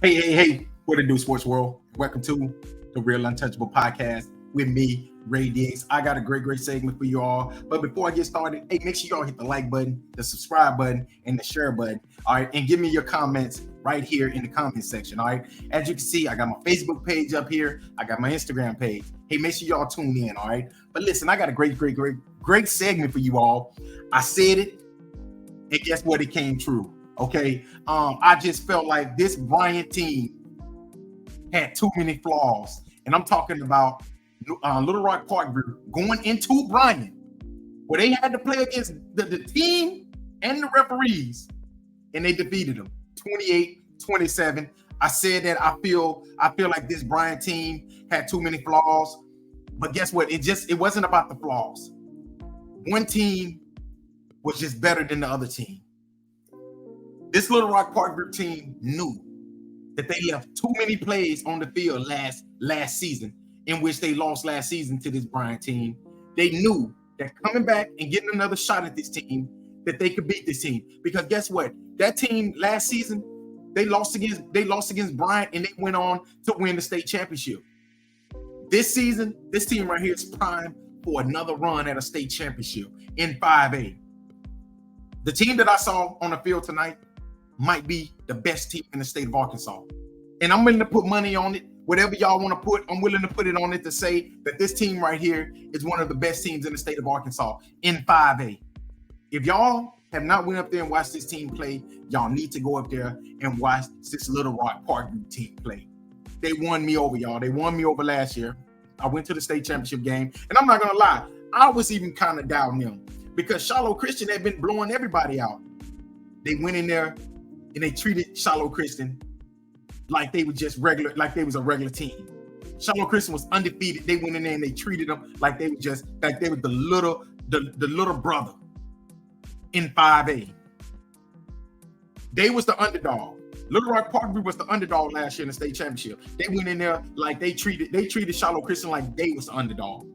Hey, what it do, sports world? Welcome to the Real Untouchable Podcast with me, Ray Diggs. I got a great segment for you all. But before I get started, hey, make sure y'all hit the like button, the subscribe button, and the share button. All right, and give me your comments right here in the comment section. All right. As you can see, I got my Facebook page up here. I got my Instagram page. Hey, make sure y'all tune in. All right. But listen, I got a great segment for you all. I said it, and guess what? It came true. Okay. I just felt like this Bryant team had too many flaws. And I'm talking about Little Rock Parkview going into Bryant, where they had to play against the team and the referees, and they defeated them 28-27. I said that I feel like this Bryant team had too many flaws. But guess what? It wasn't about the flaws. One team was just better than the other team. This Little Rock Parkview team knew that they left too many plays on the field last season, in which they lost last season to this Bryant team. They knew that coming back and getting another shot at this team, that they could beat this team. Because guess what? That team last season, they lost against Bryant, and they went on to win the state championship. This season, this team right here is primed for another run at a state championship in 5A. The team that I saw on the field tonight might be the best team in the state of Arkansas. And I'm willing to put money on it. Whatever y'all want to put, I'm willing to put it on it to say that this team right here is one of the best teams in the state of Arkansas in 5A. If y'all have not went up there and watched this team play, y'all need to go up there and watch this Little Rock Parkview team play. They won me over, y'all. They won me over last year. I went to the state championship game, and I'm not going to lie, I was even kind of doubting them because Shiloh Christian had been blowing everybody out. They went in there and they treated Shiloh Christian like they were just regular, like they was a regular team. Shiloh Christian was undefeated. They went in there and they treated them like they were the little brother in 5A. They was the underdog. Little Rock Parkview was the underdog last year in the state championship. They went in there like they treated Shiloh Christian like they was the underdog.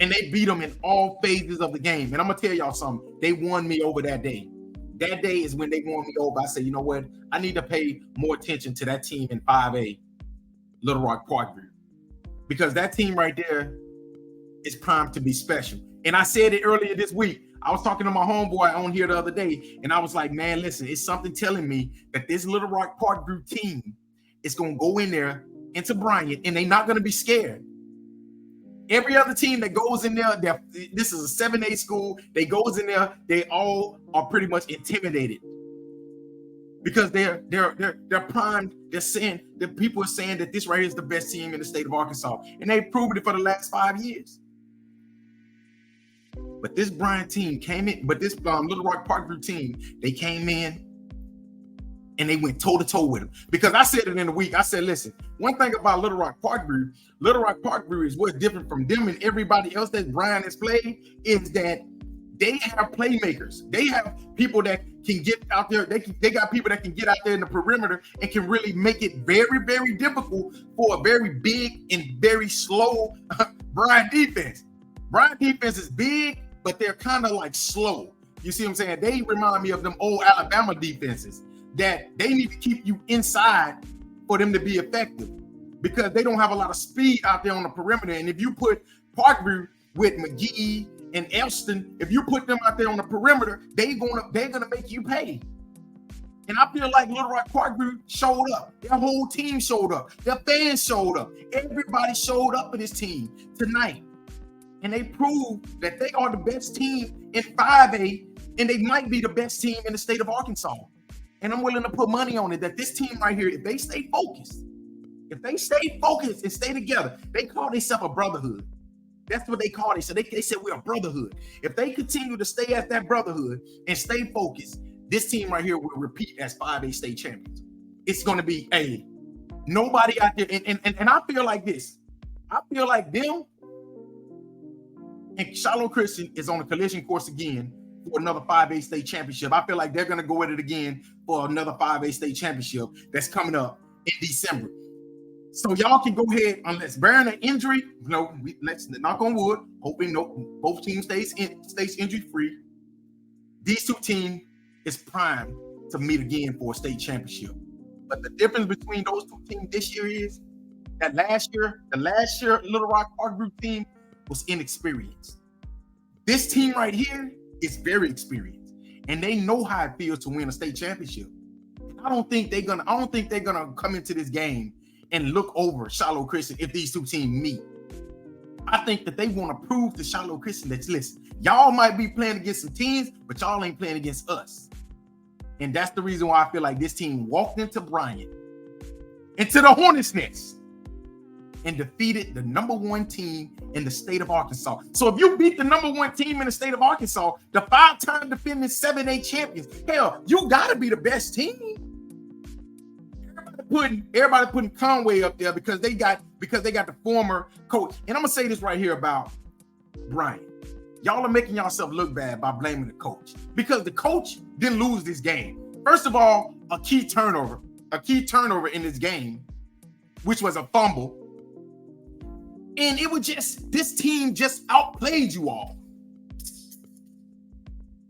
And they beat them in all phases of the game. And I'm gonna tell y'all something. They won me over that day. That day is when they won me over. I said, you know what? I need to pay more attention to that team in 5A, Little Rock Parkview. Because that team right there is primed to be special. And I said it earlier this week. I was talking to my homeboy on here the other day, and I was like, man, listen, it's something telling me that this Little Rock Parkview team is going to go in there into Bryant, and they're not going to be scared. Every other team that goes in there, this is a 7A school, they goes in there, they all are pretty much intimidated because they're primed. They're saying that people are saying that this right here is the best team in the state of Arkansas, and they've proven it for the last 5 years. But this Bryant team came in, but this Little Rock Parkview team, they came in and they went toe-to-toe with them. Because I said it in the week. I said, listen, one thing about Little Rock Parkview is what's different from them and everybody else that Bryant has played is that they have playmakers. They have people that can get out there. They got people that can get out there in the perimeter and can really make it very, very difficult for a very big and very slow Bryant defense. Bryant defense is big, but they're kind of like slow. You see what I'm saying? They remind me of them old Alabama defenses that they need to keep you inside for them to be effective because they don't have a lot of speed out there on the perimeter. And if you put Parkview with McGee and Elston, if you put them out there on the perimeter, they're gonna make you pay. And I feel like Little Rock Parkview showed up. Their whole team showed up. Their fans showed up. Everybody showed up for this team tonight. And they proved that they are the best team in 5A, and they might be the best team in the state of Arkansas. And I'm willing to put money on it that this team right here, if they stay focused and stay together, they call themselves a brotherhood. That's what they call it. So they said we're a brotherhood. If they continue to stay at that brotherhood and stay focused, this team right here will repeat as 5A state champions. It's going to be nobody out there. And I feel like this. I feel like them and Shiloh Christian is on a collision course again for another 5A state championship. I feel like they're going to go at it again for another 5A state championship that's coming up in December. So y'all can go ahead, unless bearing an injury, let's knock on wood, hoping both teams stays injury free. These two teams is primed to meet again for a state championship. But the difference between those two teams this year is that the last year Little Rock Parkview team was inexperienced. This team right here is very experienced, and they know how it feels to win a state championship. I don't think they're gonna come into this game and look over Shiloh Christian if these two teams meet. I think that they want to prove to Shiloh Christian that, listen, y'all might be playing against some teams, but y'all ain't playing against us. And that's the reason why I feel like this team walked into Bryant, into the Hornets' nest, and defeated the number one team in the state of Arkansas. So if you beat the number one team in the state of Arkansas, the 5-time defending 7A champions, hell, you gotta be the best team. Everybody putting Conway up there because they got the former coach. And I'm gonna say this right here about Bryant. Y'all are making yourself look bad by blaming the coach, because the coach didn't lose this game. First of all, a key turnover in this game, which was a fumble. And it was just, this team just outplayed you all.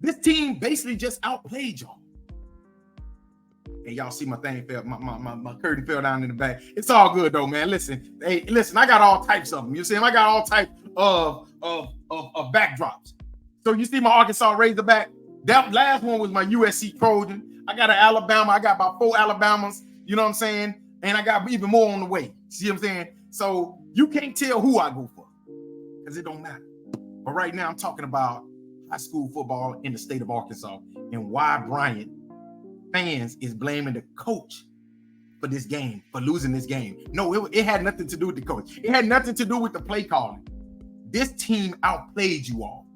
This team basically just outplayed y'all. Hey, y'all see my thing fell, my curtain fell down in the back. It's all good though, man. Listen, I got all types of them. You see, I got all types of backdrops. So you see my Arkansas Razorback. That last one was my USC Trojan. I got an Alabama. I got about 4 Alabamas. You know what I'm saying? And I got even more on the way. See what I'm saying? So you can't tell who I go for, because it don't matter. But right now I'm talking about high school football in the state of Arkansas and why Bryant fans is blaming the coach for this game, for losing this game. No, it had nothing to do with the coach. It had nothing to do with the play calling. This team outplayed you all.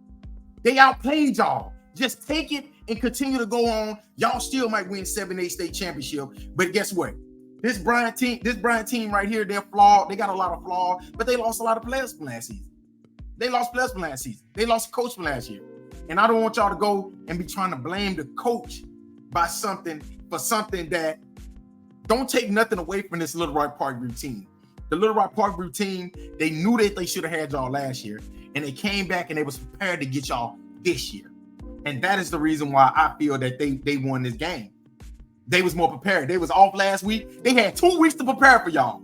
They outplayed y'all. Just take it and continue to go on. Y'all still might win 7A state championship. But guess what? This Bryant team right here, they're flawed. They got a lot of flaws, but they lost a lot of players from last season. They lost players from last season. They lost a coach from last year. And I don't want y'all to go and be trying to blame the coach for something that don't take nothing away from this Little Rock Parkview team. The Little Rock Parkview team, they knew that they should have had y'all last year, and they came back and they was prepared to get y'all this year. And that is the reason why I feel that they won this game. They was more prepared. They was off last week. They had 2 weeks to prepare for y'all.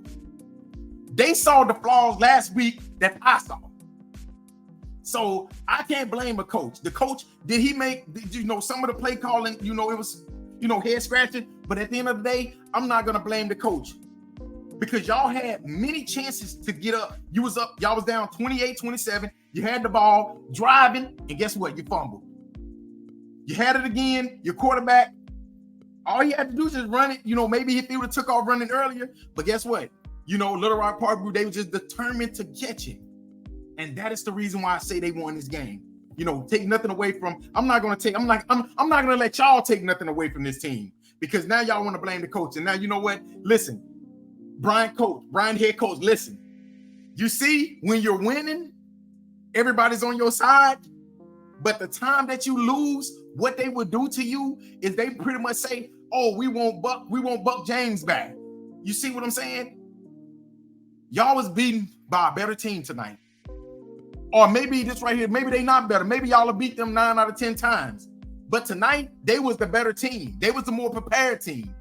They saw the flaws last week that I saw. So I can't blame a coach. The coach, did he make, some of the play calling, it was, head scratching. But at the end of the day, I'm not going to blame the coach, because y'all had many chances to get up. You was up, y'all was down 28-27. You had the ball driving, and guess what? You fumbled. You had it again, your quarterback. All you had to do is just run it. Maybe if he would have took off running earlier. But guess what? Little Rock Parkview, they were just determined to catch it. And that is the reason why I say they won this game. Take nothing away from. I'm not gonna let y'all take nothing away from this team, because now y'all want to blame the coach. And now you know what? Listen, Bryant head coach, listen. You see, when you're winning, everybody's on your side. But the time that you lose, what they will do to you is they pretty much say, "Oh, we want Buck James back." You see what I'm saying? Y'all was beaten by a better team tonight. Or maybe this right here, maybe they not better. Maybe y'all will beat them 9 out of 10 times. But tonight, they was the better team. They was the more prepared team.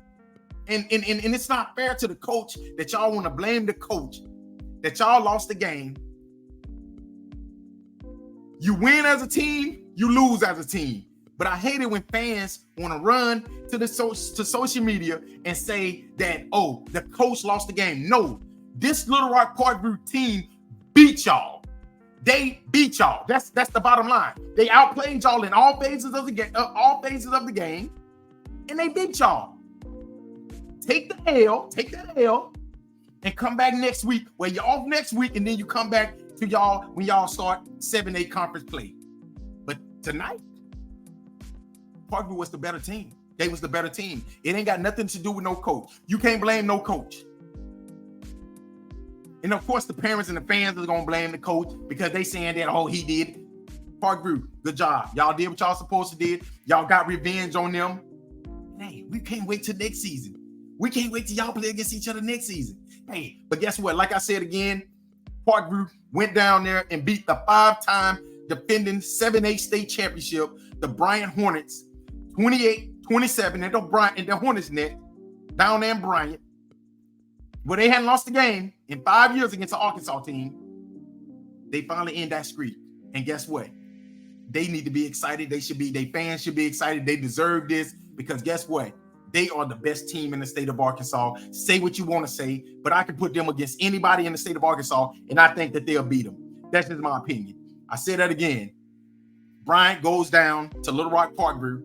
And it's not fair to the coach that y'all want to blame the coach that y'all lost the game. You win as a team, you lose as a team. But I hate it when fans want to run to social media and say that, oh, the coach lost the game. No, this Little Rock Parkview team beat y'all. They beat y'all. That's the bottom line. They outplayed y'all in all phases of the game, and they beat y'all. Take the L, and come back next week. Well, you're off next week, and then you come back to y'all when y'all start 7A conference play. But tonight, Parkview was the better team. They was the better team. It ain't got nothing to do with no coach. You can't blame no coach. And of course, the parents and the fans are gonna blame the coach because they saying that, oh, he did. Parkview, good job. Y'all did what y'all supposed to do. Y'all got revenge on them. Hey, we can't wait till next season. We can't wait till y'all play against each other next season. Hey, but guess what? Like I said again, Parkview went down there and beat the 5-time defending 7A state championship, the Bryant Hornets, 28-27 in the Hornets net. down there in Bryant, where they hadn't lost a game in 5 years against an Arkansas team. They finally end that streak. And guess what? They need to be excited. Their fans should be excited. They deserve this because guess what? They are the best team in the state of Arkansas. Say what you want to say, but I can put them against anybody in the state of Arkansas, and I think that they'll beat them. That's just my opinion. I say that again. Bryant goes down to Little Rock Parkview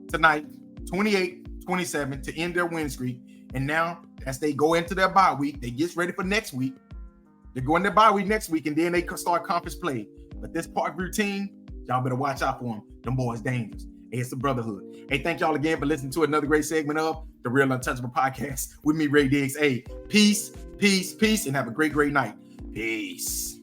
tonight, 28-27 to end their win streak. And now, as they go into their bye week, they get ready for next week. They go in their bye week next week, and then they start conference play. But this Parkview team, y'all better watch out for them. Them boys dangerous. Hey, it's the brotherhood. Hey, thank y'all again for listening to another great segment of the Real Untouchable Podcast with me, Ray Diggs. Hey, peace, peace, peace, and have a great, great night. Peace.